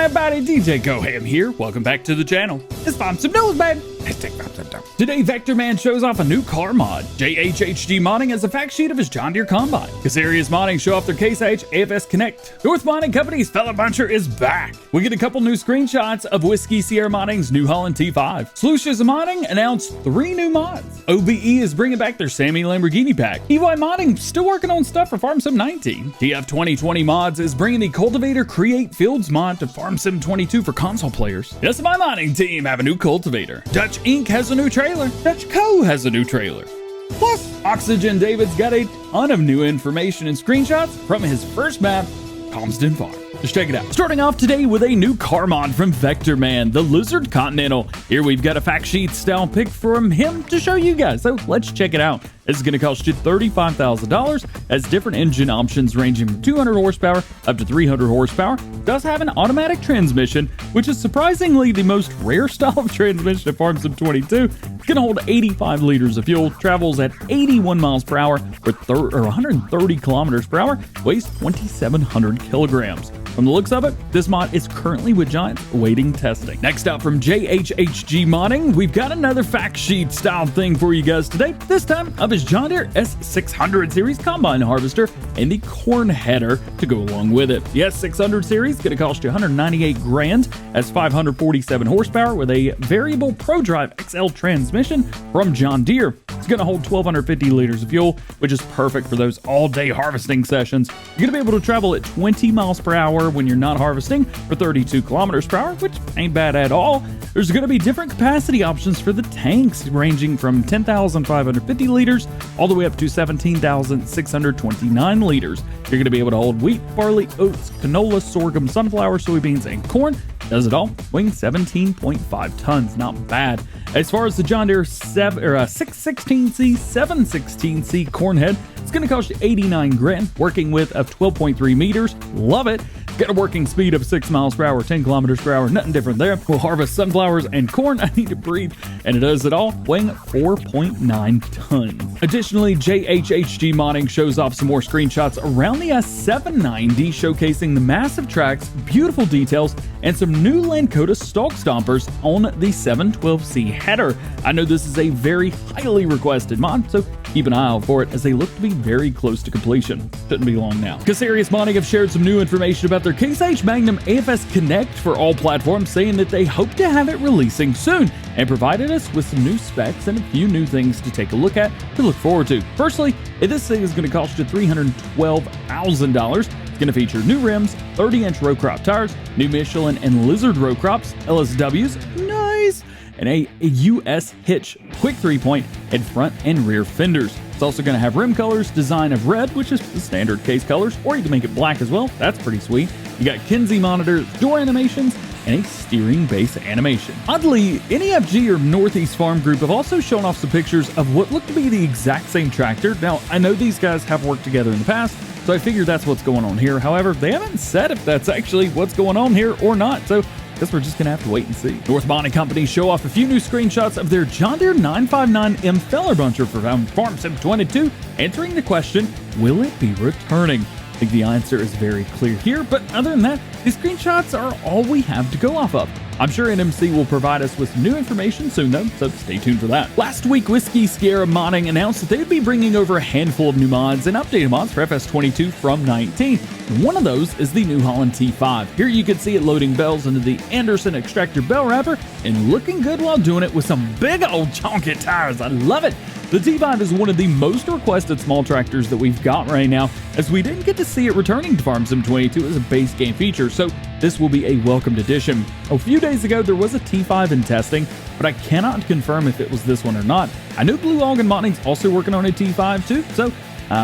everybody? DjGoHam here. Welcome back to the channel. It's Farm Sim News, baby. Today, Vector Man shows off a new car mod. JHHG Modding has a fact sheet of his John Deere combine. Casarius Modding show off their Case IH AFS Connect. North Modding Company's Fella Buncher is back. We get a couple new screenshots of Whiskey Sierra Modding's new Holland T5. Sleutjes Modding announced 3 new mods. OBE is bringing back their Sammy Lamborghini pack. EY Modding still working on stuff for Farm Sim 19. TF 2020 Mods is bringing the Cultivator Create Fields mod to Farm Sim 22 for console players. Yes, my modding team have a new cultivator. Dutch Inc. has a new trailer. Dutch Co. has a new trailer. Plus, Oxygen David's got a ton of new information and screenshots from his first map, Calmsden Farm. Just check it out. Starting off today with a new car mod from Vector Man, the Lizard Continental. Here we've got a fact sheet style pick from him to show you guys, so let's check it out. This is going to cost you $35,000, has different engine options ranging from 200 horsepower up to 300 horsepower. Does have an automatic transmission, which is surprisingly the most rare style of transmission at Farm Sim 22. It's going to hold 85 liters of fuel, travels at 81 miles per hour or 130 kilometers per hour, weighs 2,700 kilograms. From the looks of it, this mod is currently with Giants awaiting testing. Next up from JHHG Modding, we've got another fact sheet style thing for you guys today. This time of his John Deere S600 series combine harvester and the corn header to go along with it. The S600 series is going to cost you $198,000, has 547 horsepower with a variable ProDrive XL transmission from John Deere. It's going to hold 1,250 liters of fuel, which is perfect for those all-day harvesting sessions. You're going to be able to travel at 20 miles per hour when you're not harvesting for 32 kilometers per hour, which ain't bad at all. There's going to be different capacity options for the tanks, ranging from 10,550 liters all the way up to 17,629 liters. You're going to be able to hold wheat, barley, oats, canola, sorghum, sunflower, soybeans, and corn. Does it all, weighing 17.5 tons. Not bad. As far as the John Deere 616C, 716C corn head, it's going to cost you $89,000, working width of 12.3 meters. Love it. Got a working speed of 6 miles per hour, 10 kilometers per hour, nothing different there. We'll harvest sunflowers and corn. I need to breathe. And it does it all, weighing 4.9 tons. Additionally, JHHG Modding shows off some more screenshots around the S790, showcasing the massive tracks, beautiful details, and some new Lankota stalk stompers on the 712C header. I know this is a very highly requested mod, so keep an eye out for it as they look to be very close to completion. Shouldn't be long now. Casarius Modding have shared some new information about their Case IH Magnum AFS Connect for all platforms, saying that they hope to have it releasing soon, and provided us with some new specs and a few new things to take a look at to look forward to. Firstly, this thing is going to cost you $312,000. It's going to feature new rims, 30-inch row crop tires, new Michelin and Lizard row crops, LSWs, nice, and a US hitch quick 3-point and front and rear fenders. It's also going to have rim colors, design of red, which is the standard case colors, or you can make it black as well. That's pretty sweet. You got Kinsey monitors, door animations, and a steering base animation. Oddly, NEFG or Northeast Farm Group have also shown off some pictures of what look to be the exact same tractor. Now, I know these guys have worked together in the past, so I figure that's what's going on here. However, they haven't said if that's actually what's going on here or not, so I guess we're just gonna have to wait and see. North Modding Company show off a few new screenshots of their John Deere 959M Feller Buncher for Farm Sim 22, answering the question, will it be returning? I think the answer is very clear here, but other than that, these screenshots are all we have to go off of. I'm sure NMC will provide us with new information soon though, so stay tuned for that. Last week, Whiskey Sierra Modding announced that they would be bringing over a handful of new mods and updated mods for FS22 from 19. One of those is the new Holland T5. Here you can see it loading bells into the Anderson extractor bell wrapper and looking good while doing it with some big old chonky tires. I love it. The T5 is one of the most requested small tractors that we've got right now, as we didn't get to see it returning to Farm Sim 22 as a base game feature, so this will be a welcomed addition. A few days ago, there was a T5 in testing, but I cannot confirm if it was this one or not. I know Blue Algon Modding's also working on a T5 too, so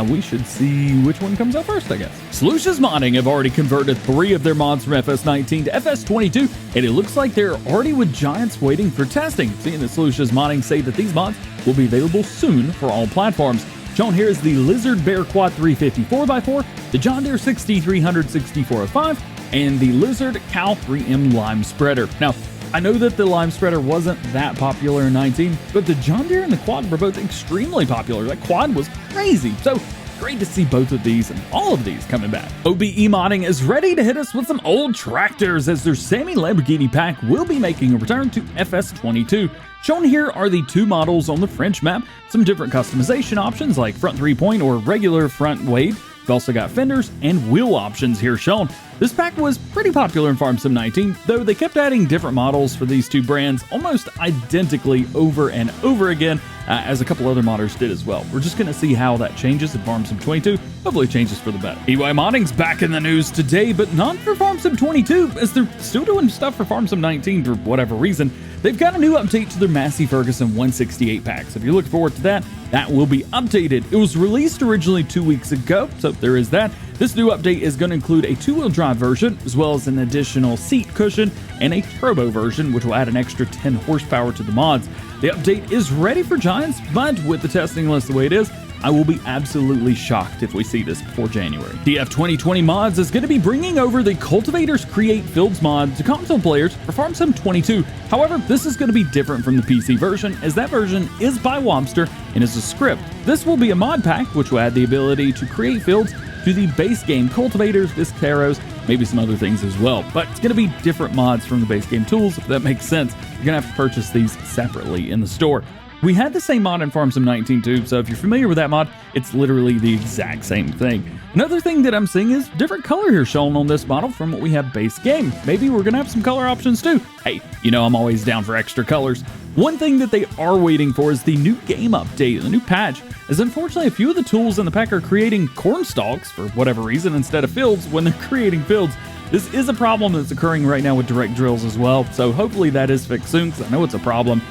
we should see which one comes out first, I guess. Sleutjes Modding have already converted 3 of their mods from FS19 to FS22, and it looks like they're already with Giants waiting for testing. Seeing that Sleutjes Modding say that these mods will be available soon for all platforms. Shown here is the Lizard Bear Quad 350 4x4, the John Deere 6300 6405, and the Lizard Cal 3M Lime Spreader. Now, I know that the Lime Spreader wasn't that popular in 19, but the John Deere and the Quad were both extremely popular. That Quad was crazy. So great to see both of these and all of these coming back. OBE Modding is ready to hit us with some old tractors as their Sammy Lamborghini pack will be making a return to FS22. Shown here are the two models on the French map, some different customization options like front 3-point or regular front weight. We've also got fenders and wheel options here shown. This pack was pretty popular in Farm Sim 19, though they kept adding different models for these two brands almost identically over and over again, as a couple other modders did as well. We're just going to see how that changes in Farm Sim 22. Hopefully it changes for the better. EY Modding's back in the news today, but not for Farm Sim 22, as they're still doing stuff for Farm Sim 19 for whatever reason. They've got a new update to their Massey Ferguson 168 packs. If you're looking forward to that, that will be updated. It was released originally 2 weeks ago, so there is that. This new update is going to include a two-wheel drive version, as well as an additional seat cushion and a turbo version, which will add an extra 10 horsepower to the mods. The update is ready for Giants, but with the testing list the way it is, I will be absolutely shocked if we see this before January. DF 2020 Mods is going to be bringing over the Cultivators Create Fields mod to console players for Farm Sim 22. However, this is going to be different from the PC version, as that version is by Wobster and is a script. This will be a mod pack, which will add the ability to create fields to the base game Cultivators, Disc Arrows, maybe some other things as well. But it's going to be different mods from the base game tools, if that makes sense. You're going to have to purchase these separately in the store. We had the same mod in Farm Sim 19 too, so if you're familiar with that mod, it's literally the exact same thing. Another thing that I'm seeing is different color here shown on this model from what we have base game. Maybe we're gonna have some color options too. Hey, you know I'm always down for extra colors. One thing that they are waiting for is the new game update, the new patch, as unfortunately a few of the tools in the pack are creating corn stalks for whatever reason instead of fields when they're creating fields. This is a problem that's occurring right now with direct drills as well, so hopefully that is fixed soon, because I know it's a problem.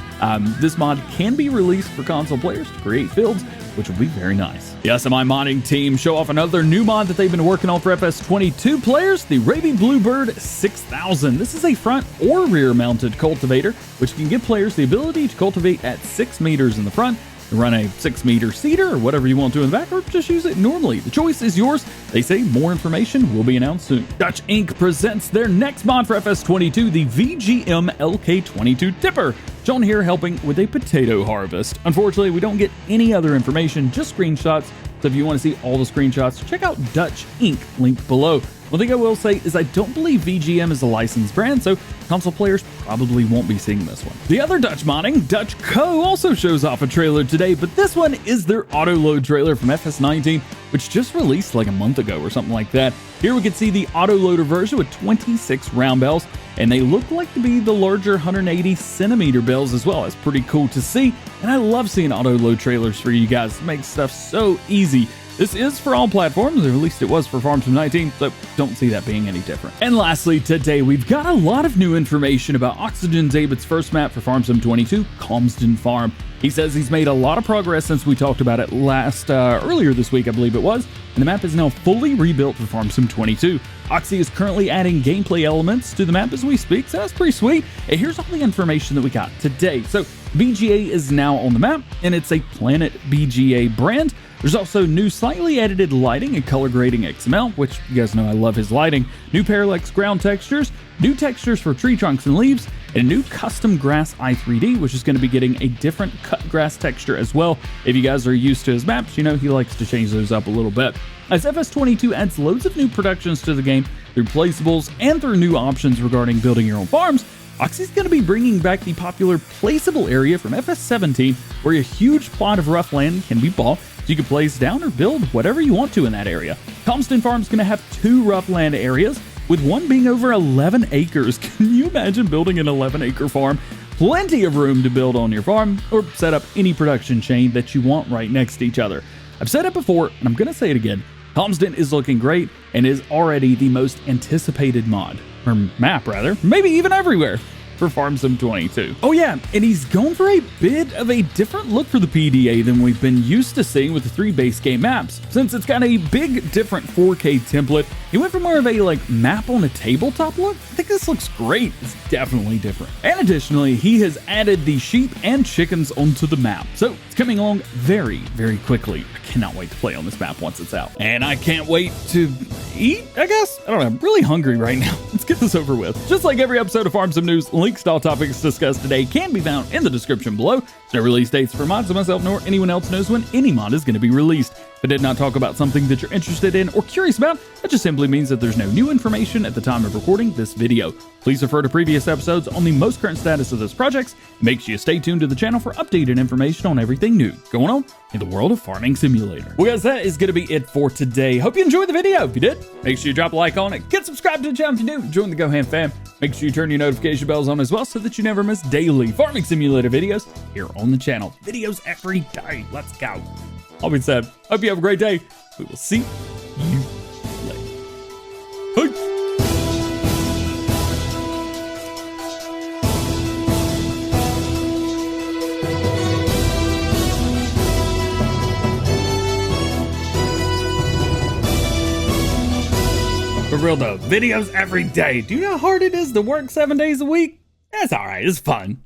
This mod can be released for console players to create fields, which will be very nice. The SMI modding team show off another new mod that they've been working on for FS22 players, the Rabe Bluebird 6000. This is a front or rear mounted cultivator, which can give players the ability to cultivate at 6 meters in the front, run a 6-meter seeder or whatever you want to in the back, or just use it normally. The choice is yours. They say more information will be announced soon. Dutch Inc. presents their next mod for FS22, the VGM LK22 Tipper, shown here helping with a potato harvest. Unfortunately, we don't get any other information, just screenshots. So if you want to see all the screenshots, check out Dutch Inc. linked below. One thing I will say is I don't believe VGM is a licensed brand, so console players probably won't be seeing this one. The other Dutch modding, Dutch Co, also shows off a trailer today, but this one is their auto load trailer from FS19, which just released like a month ago or something like that. Here we can see the auto loader version with 26 round bells, and they look like to be the larger 180 centimeter bells as well. It's pretty cool to see, and I love seeing auto load trailers for you guys. It makes stuff so easy. This is for all platforms, or at least it was for Farm Sim 19, so don't see that being any different. And lastly, today we've got a lot of new information about Oxygen Zabit's first map for Farm Sim 22, Calmsden Farm. He says he's made a lot of progress since we talked about it earlier this week, I believe it was, and the map is now fully rebuilt for Farm Sim 22. Oxy is currently adding gameplay elements to the map as we speak, so that's pretty sweet. And here's all the information that we got today. So BGA is now on the map, and it's a Planet BGA brand. There's also new slightly edited lighting and color grading XML, which you guys know I love his lighting, new parallax ground textures, new textures for tree trunks and leaves, and a new custom grass i3D, which is going to be getting a different cut grass texture as well. If you guys are used to his maps, you know he likes to change those up a little bit. As FS22 adds loads of new productions to the game through placeables and through new options regarding building your own farms, Oxy's going to be bringing back the popular placeable area from FS17, where a huge plot of rough land can be bought, so you can place down or build whatever you want to in that area. Calmsden Farm is going to have 2 rough land areas, with one being over 11 acres. Can you imagine building an 11-acre farm? Plenty of room to build on your farm, or set up any production chain that you want right next to each other. I've said it before, and I'm going to say it again. Calmsden is looking great and is already the most anticipated mod, or map rather, maybe even everywhere, for Farm Sim 22. Oh yeah, and he's going for a bit of a different look for the PDA than we've been used to seeing with the 3 base game maps. Since it's got a big different 4K template, he went for more of a map on a tabletop look. I think this looks great. It's definitely different. And additionally, he has added the sheep and chickens onto the map. So it's coming along very, very quickly. I cannot wait to play on this map once it's out. And I can't wait to eat, I guess? I don't know, I'm really hungry right now. Let's get this over with. Just like every episode of Farm Sim News, links to all topics discussed today can be found in the description below. There's no release dates for mods, so myself nor anyone else knows when any mod is going to be released. If I did not talk about something that you're interested in or curious about, that just simply means that there's no new information at the time of recording this video. Please refer to previous episodes on the most current status of those projects. Make sure you stay tuned to the channel for updated information on everything new going on in the world of Farming Simulator. Well guys, that is going to be it for today. Hope you enjoyed the video. If you did, make sure you drop a like on it. Get subscribed to the channel if you do. Join the DjGoHam fam. Make sure you turn your notification bells on as well so that you never miss daily Farming Simulator videos here on the channel. Videos every day. Let's go. All being said, hope you have a great day. We will see you later. Peace. For real though, videos every day. Do you know how hard it is to work 7 days a week? That's alright, it's fun.